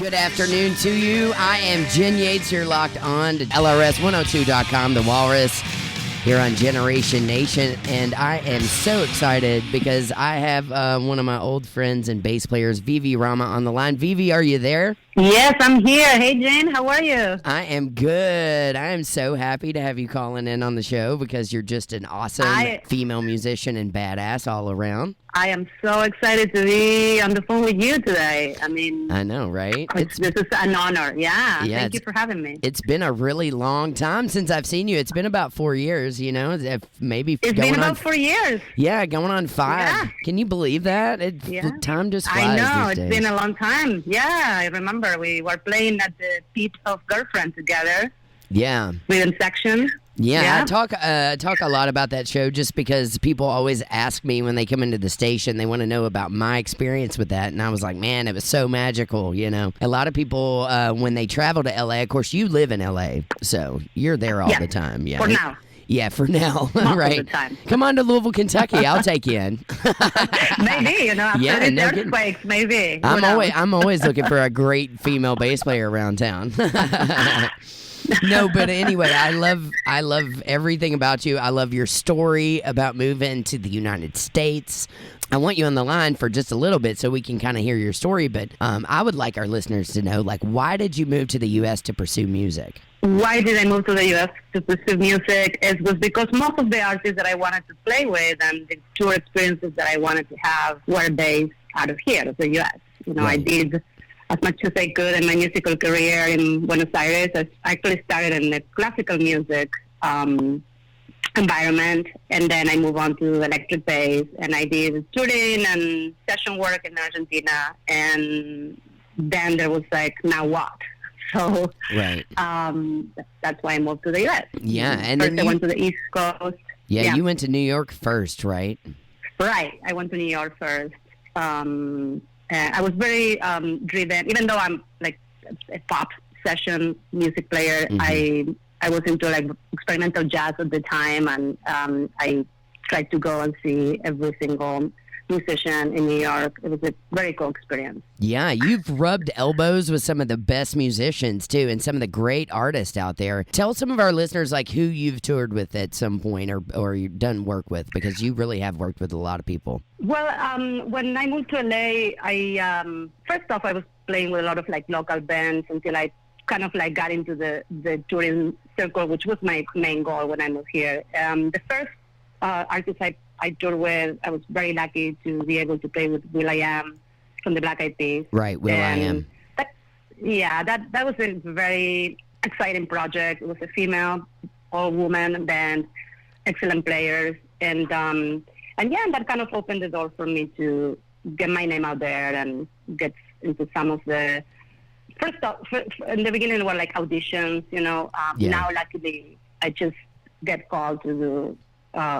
Good afternoon to you. I am Jyn Yates. You're locked on to LRS102.com, The Walrus, here on Jyneration Nation. And I am so excited because I have one of my old friends and bass players, Vivi Rama, on the line. Vivi, are you there? Yes, I'm here. Hey, Jyn, how are you? I am good. I am so happy to have you calling in on the show because you're just an awesome female musician and badass all around. I am so excited to be on the phone with you today. I know, right? This is an honor. Yeah. Thank you for having me. It's been a really long time since I've seen you. It's been about 4 years, you know, maybe it's been about 4 years. Yeah, going on 5. Yeah. Can you believe that? Time just flies. I know. These days. It's been a long time. Yeah, I remember we were playing at the Pit of Girlfriend together. Yeah. Rhythm section. Yeah, I talk a lot about that show just because people always ask me when they come into the station, they want to know about my experience with that. And I was like, man, it was so magical, you know. A lot of people, when they travel to L.A., of course, you live in L.A., so you're there all the time. Yeah. For now. Yeah, for now. Right. Of the time. Come on to Louisville, Kentucky. I'll take you in. Maybe, you know, after these earthquakes, maybe. I'm always looking for a great female bass player around town. No, but anyway, I love everything about you. I love your story about moving to the United States. I want you on the line for just a little bit so we can kind of hear your story, but I would like our listeners to know, like, why did you move to the U.S. to pursue music? Why did I move to the U.S. to pursue music? It was because most of the artists that I wanted to play with and the tour experiences that I wanted to have were based out of here, of the U.S. You know, right. I did as much as I could in my musical career in Buenos Aires. I actually started in the classical music environment, and then I moved on to electric bass, and I did touring and session work in Argentina, and then there was like, now what? So right. That's why I moved to the U.S. Yeah, and first I went to the East Coast. Yeah, you went to New York first, right? Right, I went to New York first. I was very driven, even though I'm like a pop session music player. Mm-hmm. I was into like experimental jazz at the time, and I tried to go and see every single musician in New York. It was a very cool experience. Yeah, you've rubbed elbows with some of the best musicians too, and some of the great artists out there. Tell some of our listeners like who you've toured with at some point or you've done work with, because you really have worked with a lot of people. Well, when I moved to LA, I first off I was playing with a lot of like local bands until I kind of like got into the touring circle, which was my main goal when I moved here. The first artist I toured with, I was very lucky to be able to play with Will.I.Am from the Black Eyed Peas. Right, Will.I.Am. That was a very exciting project. It was a female, all-woman band, excellent players, and that kind of opened the door for me to get my name out there and get into some of the first off, in the beginning there were like auditions, you know. Now luckily I just get called to do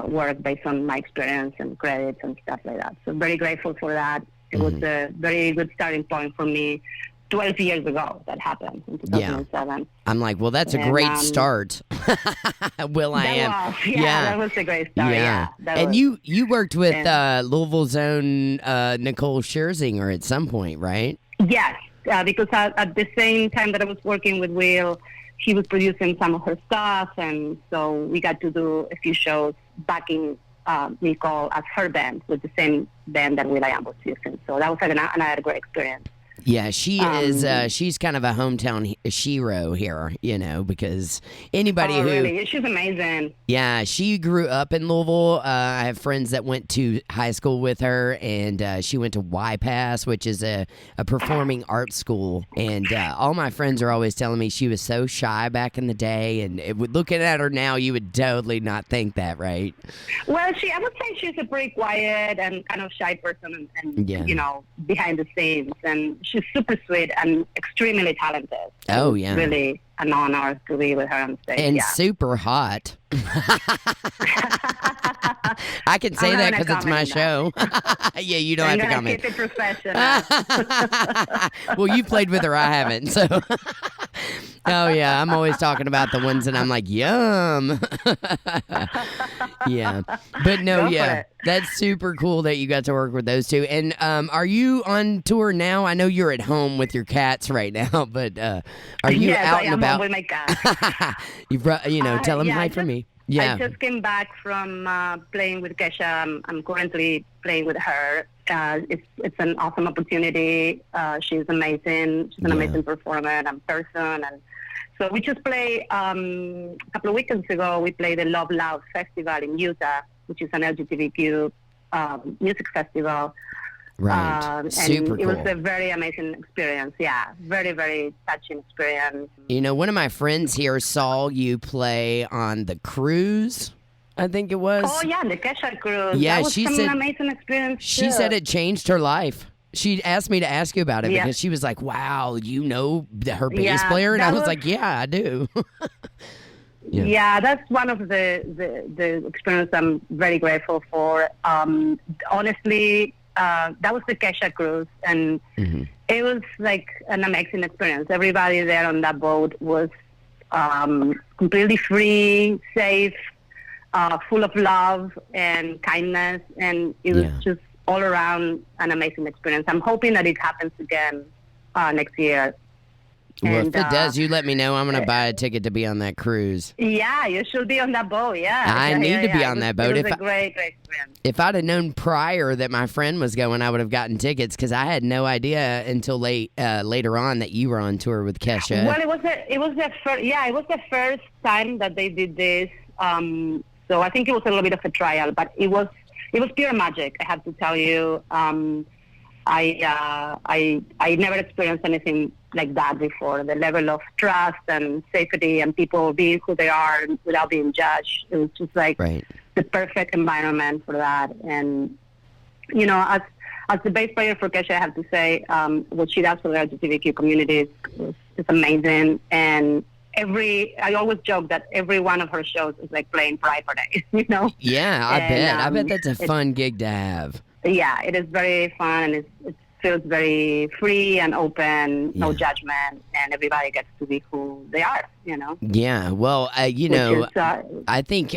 work based on my experience and credits and stuff like that. So very grateful for that. It was a very good starting point for me. 12 years ago that happened in 2007. Yeah. I'm like, well, that's a great start. Will.I.Am. That was a great start. Yeah. And you worked with Louisville's own Nicole Scherzinger at some point, right? Yes, because at the same time that I was working with Will, he was producing some of her stuff, and so we got to do a few shows backing Nicole as her band with the same band that Will.I.Am was using. So that was another great experience. Yeah, she is. She's kind of a hometown hero here, you know, because anybody who really, she's amazing. Yeah, she grew up in Louisville. I have friends that went to high school with her, and she went to YPass, which is a performing arts school. And all my friends are always telling me she was so shy back in the day, and looking at her now, you would totally not think that, right? Well, I would say she's a pretty quiet and kind of shy person, and you know, behind the scenes, and she's super sweet and extremely talented. Oh, yeah. Really an honor to be with her on stage. And super hot. I can say that because it's my show. Yeah, you don't have to comment. Keep it professional. Well, you played with her. I haven't. So, Oh, yeah. I'm always talking about the ones that I'm like, yum. Yeah. But no, Go for yeah. it. That's super cool that you got to work with those two. And are you on tour now? I know you're at home with your cats right now, but are you Yes, out I and am about? with my cat. Tell them Yeah, hi for me. I Yeah. just came back from playing with Kesha. I'm currently playing with her. It's an awesome opportunity. She's amazing. She's an amazing performer and person. And so we just played a couple of weekends ago. We played the Love Loud Festival in Utah, which is an LGBTQ music festival. Right. And Super it was cool. a very amazing experience. Yeah, very, very touching experience. You know, one of my friends here saw you play on the cruise, I think it was. Oh, yeah, the Kesha cruise. Yeah, that was she an said- amazing experience, She too. said it changed her life. She asked me to ask you about it Yeah. because she was like, wow, you know her bass Yeah, player? And I that was was- like, yeah, I do. Yeah. Yeah, that's one of the experience I'm very grateful for. Honestly, that was the Kesha cruise, and it was like an amazing experience. Everybody there on that boat was completely free, safe, full of love and kindness, and it was just all around an amazing experience. I'm hoping that it happens again next year. Well, And, if it does, you let me know. I'm going to buy a ticket to be on that cruise. Yeah, you should be on that boat. Yeah, I need to be on that boat. It was a great experience. If I'd have known prior that my friend was going, I would have gotten tickets because I had no idea until later on that you were on tour with Kesha. Well, it was the first time that they did this. So I think it was a little bit of a trial, but it was pure magic. I have to tell you, I never experienced anything like that before. The level of trust and safety and people being who they are without being judged. It was just like the perfect environment for that. And, you know, as the bass player for Kesha, I have to say what she does for the LGBTQ community is amazing. And I always joke that every one of her shows is like playing Pride Parade, you know? Yeah, I bet that's a fun gig to have. Yeah, it is very fun, and it feels very free and open, no judgment, and everybody gets to be who they are, you know? Yeah, well, you know, I think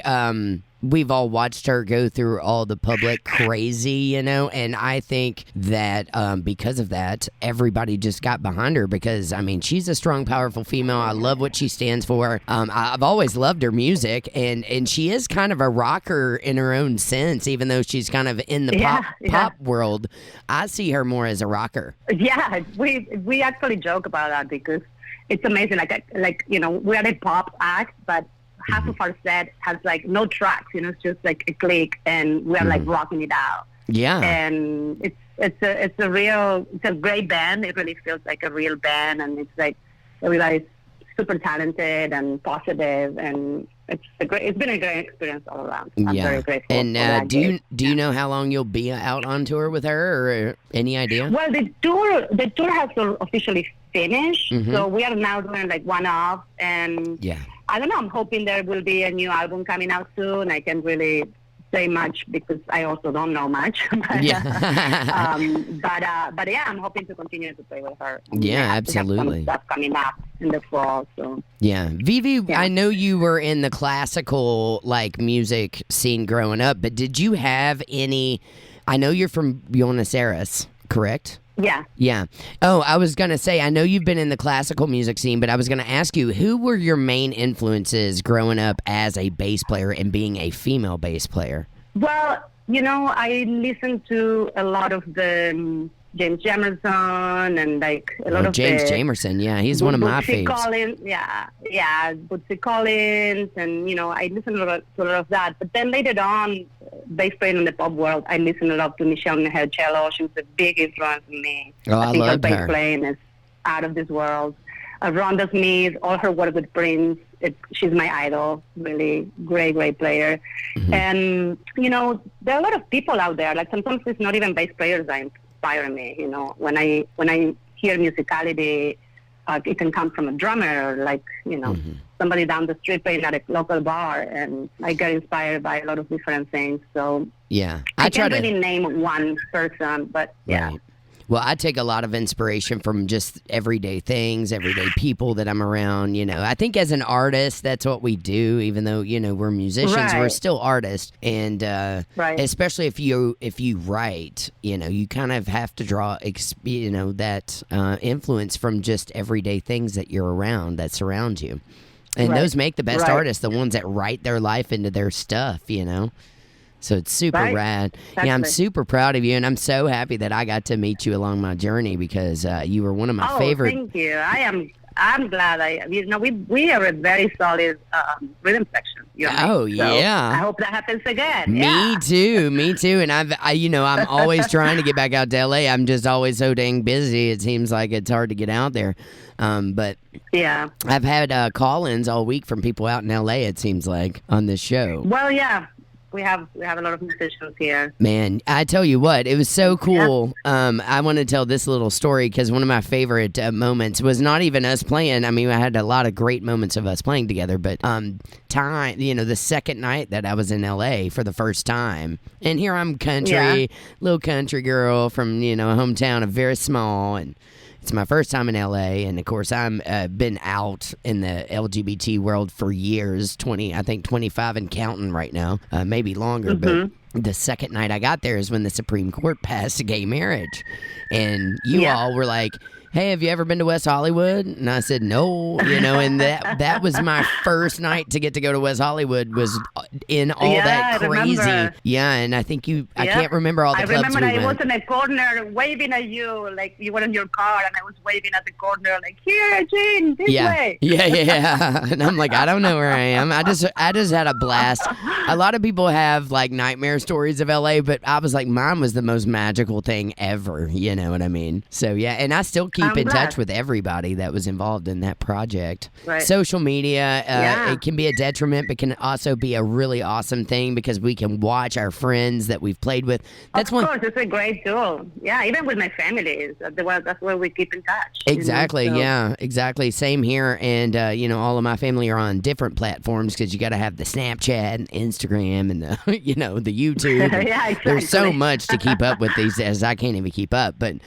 we've all watched her go through all the public crazy, you know, and I think that because of that, everybody just got behind her because, I mean, she's a strong, powerful female. I love what she stands for. I've always loved her music, and she is kind of a rocker in her own sense, even though she's kind of in the pop world. I see her more as a rocker. Yeah, we actually joke about that because it's amazing. Like you know, we are a pop act, but half of our set has like no tracks, you know, it's just like a click and we're like rocking it out. Yeah. And it's a great band. It really feels like a real band, and it's like everybody's super talented and positive, and it's been a great experience all around. I'm very grateful. And do you know how long you'll be out on tour with her, or any idea? Well, the tour has officially finished, so we are now doing like one-off, and I don't know. I'm hoping there will be a new album coming out soon. I can't really say much because I also don't know much. But yeah, I'm hoping to continue to play with her. Yeah, absolutely. Have some stuff coming up in the fall. So yeah, Vivi, I know you were in the classical like music scene growing up, but did you have any? I know you're from Buenos Aires, correct? Yeah. Yeah. Oh, I was going to say, I know you've been in the classical music scene, but I was going to ask you, who were your main influences growing up as a bass player and being a female bass player? Well, you know, I listened to a lot of the James Jamerson and like a lot of James Jamerson, yeah, he's one of my faves. Collins, Bootsy Collins, and you know, I listened to a lot of that. But then later on, bass playing in the pop world, I listened a lot to Michelle Cello. She was a big influence on me. Oh, I think her loved bass her. playing is out of this world. Rhonda Smith, all her work with Prince, she's my idol. Really great player. And you know, there are a lot of people out there. Like sometimes it's not even bass players that inspire me. You know, when I hear musicality, it can come from a drummer, or like you know, somebody down the street playing at a local bar, and I get inspired by a lot of different things. So yeah, I can't really name one person, but yeah. Right. Well, I take a lot of inspiration from just everyday things, everyday people that I'm around. I think as an artist, that's what we do. Even though we're musicians, we're still artists, and especially if you write, you kind of have to draw, that influence from just everyday things that you're around, that surround you, and those make the best artists, the ones that write their life into their stuff. So it's super rad. Exactly. Yeah, I'm super proud of you, and I'm so happy that I got to meet you along my journey because you were one of my favorite. Thank you. I'm glad. We are a very solid rhythm section. So yeah. I hope that happens again. Me too. And I'm always trying to get back out to LA. I'm just always so dang busy. It seems like it's hard to get out there. But yeah, I've had call-ins all week from people out in LA. It seems like on this show. Well, yeah. We have a lot of musicians here. Man, I tell you what, it was so cool. Yeah. I want to tell this little story because one of my favorite moments was not even us playing. I mean, I had a lot of great moments of us playing together, but the second night that I was in LA for the first time, and here I'm little country girl from a hometown of very small, and it's my first time in LA, and of course I'm been out in the LGBT world for years, 25 and counting right now, maybe longer. But the second night I got there is when the Supreme Court passed gay marriage, and you all were like, hey, have you ever been to West Hollywood? And I said, no, and that was my first night to get to go to West Hollywood, was in all that crazy. Yeah, and I think I can't remember all the clubs we went. I was in a corner waving at you, like you were in your car, and I was waving at the corner, like, here, Jyn, this way. Yeah. And I'm like, I don't know where I am. I just had a blast. A lot of people have like nightmare stories of LA, but I was like, mine was the most magical thing ever. You know what I mean? So yeah, and I still keep in touch with everybody that was involved in that project. Right. Social media, it can be a detriment, but can also be a really awesome thing because we can watch our friends that we've played with. Of course, it's a great tool. Yeah, even with my family, that's where we keep in touch. Exactly, exactly. Same here. And, all of my family are on different platforms because you got to have the Snapchat and Instagram and the, the YouTube. Yeah, exactly. There's so much to keep up with these days. I can't even keep up. But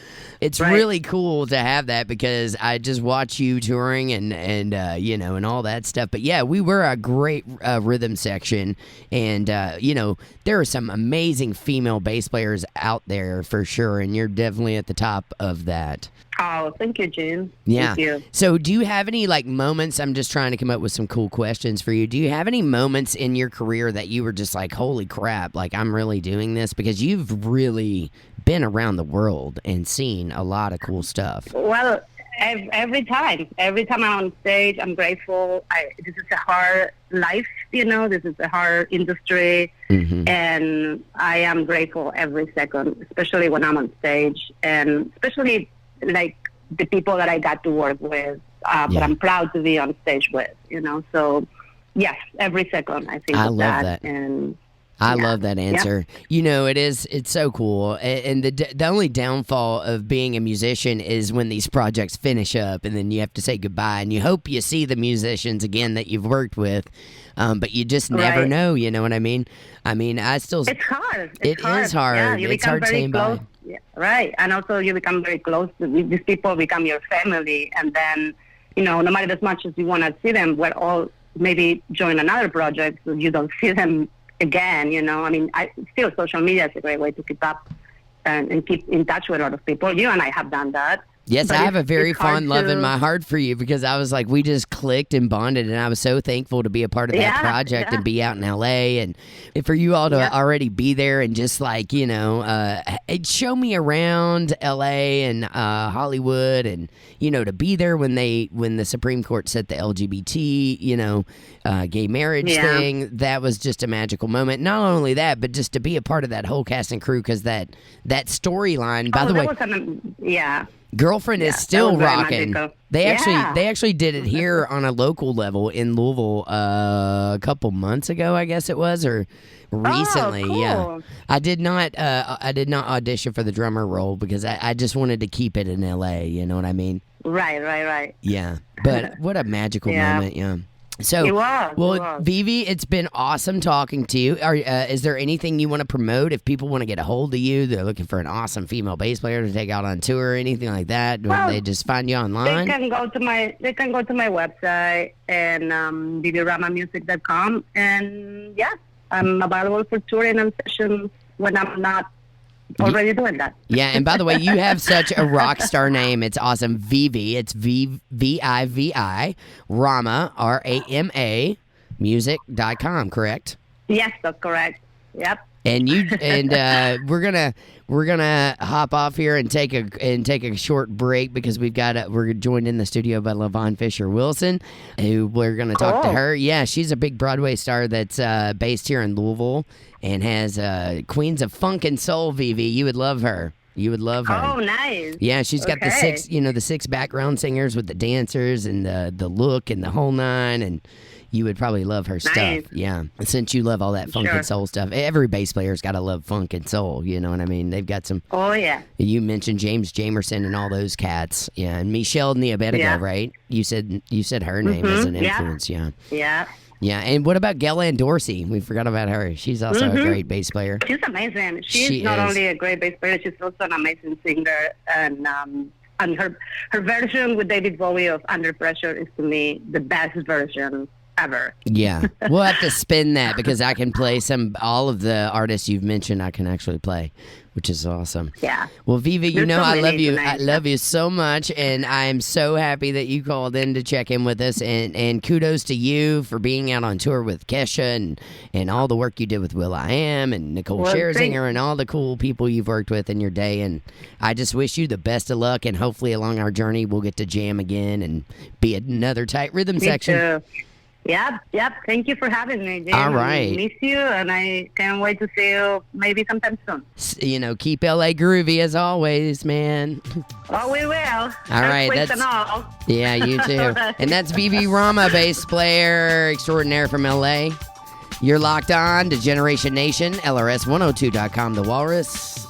it's really cool to have that because I just watch you touring and all that stuff. But yeah, we were a great rhythm section, and there are some amazing female bass players out there for sure, and you're definitely at the top of that. Oh, thank you, Jyn. Yeah. Thank you. So do you have any moments? I'm just trying to come up with some cool questions for you. Do you have any moments in your career that you were just like, holy crap, like I'm really doing this? Because you've really been around the world and seen a lot of cool stuff. Well, every time I'm on stage, I'm grateful. This is a hard life, this is a hard industry, and I am grateful every second, especially when I'm on stage, and especially like the people that I got to work with, that I'm proud to be on stage with, So, yes, every second I think I of love that. And I love that answer. Yeah. It's so cool. And the only downfall of being a musician is when these projects finish up and then you have to say goodbye. And you hope you see the musicians again that you've worked with, but you just never know, you know what I mean? It's hard. It is hard. Yeah, it's hard staying by. Yeah, right. And also you become very close to these people, become your family. And then, no matter as much as you want to see them, we're all maybe join another project so you don't see them again, still social media is a great way to keep up and keep in touch with a lot of people. You and I have done that. Yes, I have a very fond love in my heart for you because I was like, we just clicked and bonded, and I was so thankful to be a part of that project and be out in LA, and for you all to already be there and just show me around LA and Hollywood, and to be there when the Supreme Court set the LGBT gay marriage thing. That was just a magical moment. Not only that, but just to be a part of that whole cast and crew because that storyline. By the way, Girlfriend is still rocking. They actually did it here on a local level in Louisville a couple months ago, I guess it was, or recently. Cool. Yeah, I did not audition for the drummer role because I just wanted to keep it in LA. You know what I mean? Right. Yeah, but what a magical moment. Yeah. So, It was. well, It was. Vivi, it's been awesome talking to you. Is there anything you want to promote if people want to get a hold of you? They're looking for an awesome female bass player to take out on tour or anything like that. Do Well, they just find you They online? can go to my website and viviramamusic.com, and yeah, I'm available for touring and sessions when I'm not already doing that. Yeah, and by the way, you have such a rock star name. It's awesome. Vivi. It's Vivi, Rama, Rama, music.com, correct? Yes, that's correct. Yep. And we're gonna hop off here and take a short break because we're joined in the studio by LaVon Fisher Wilson, who we're gonna talk to Cool. her. Yeah, she's a big Broadway star that's based here in Louisville and has Queens of Funk and Soul. Vivi, you would love her. You would love her. Oh, nice. Yeah, she's got the Okay. six background singers with the dancers and the look and the whole nine, and you would probably love her stuff. Nice. Yeah, since you love all that funk Sure. and soul stuff. Every bass player's got to love funk and soul. You know what I mean? They've got some. Oh, yeah. You mentioned James Jamerson and all those cats. Yeah, and Michelle Niabedigo, Yeah. right? You said her name as an yeah. influence. Yeah. Yeah. Yeah, and what about Gellan Dorsey? We forgot about her. She's also a great bass player. She's amazing. She's She not is. only a great bass player, she's also an amazing singer. And her version with David Bowie of Under Pressure is, to me, the best version ever. Yeah, we'll have to spin that because I can play all of the artists you've mentioned. I can actually play, which is awesome. Yeah. Well, Vivi, you There's know so I love many you. tonight. I love you so much, and I'm so happy that you called in to check in with us. And kudos to you for being out on tour with Kesha and all the work you did with Will.I.Am and Nicole Well, Scherzinger and all the cool people you've worked with in your day. And I just wish you the best of luck, and hopefully along our journey we'll get to jam again and be another tight rhythm Me section. too. Yep. Thank you for having me, Jyn. All right. I miss you, and I can't wait to see you maybe sometime soon. Keep LA groovy as always, man. Oh, we will. All right, Earthquakes that's- and all. Yeah, you too. And that's Vivi Rama, bass player extraordinaire from LA. You're locked on to Jyneration Nation, LRS102.com, The Walrus.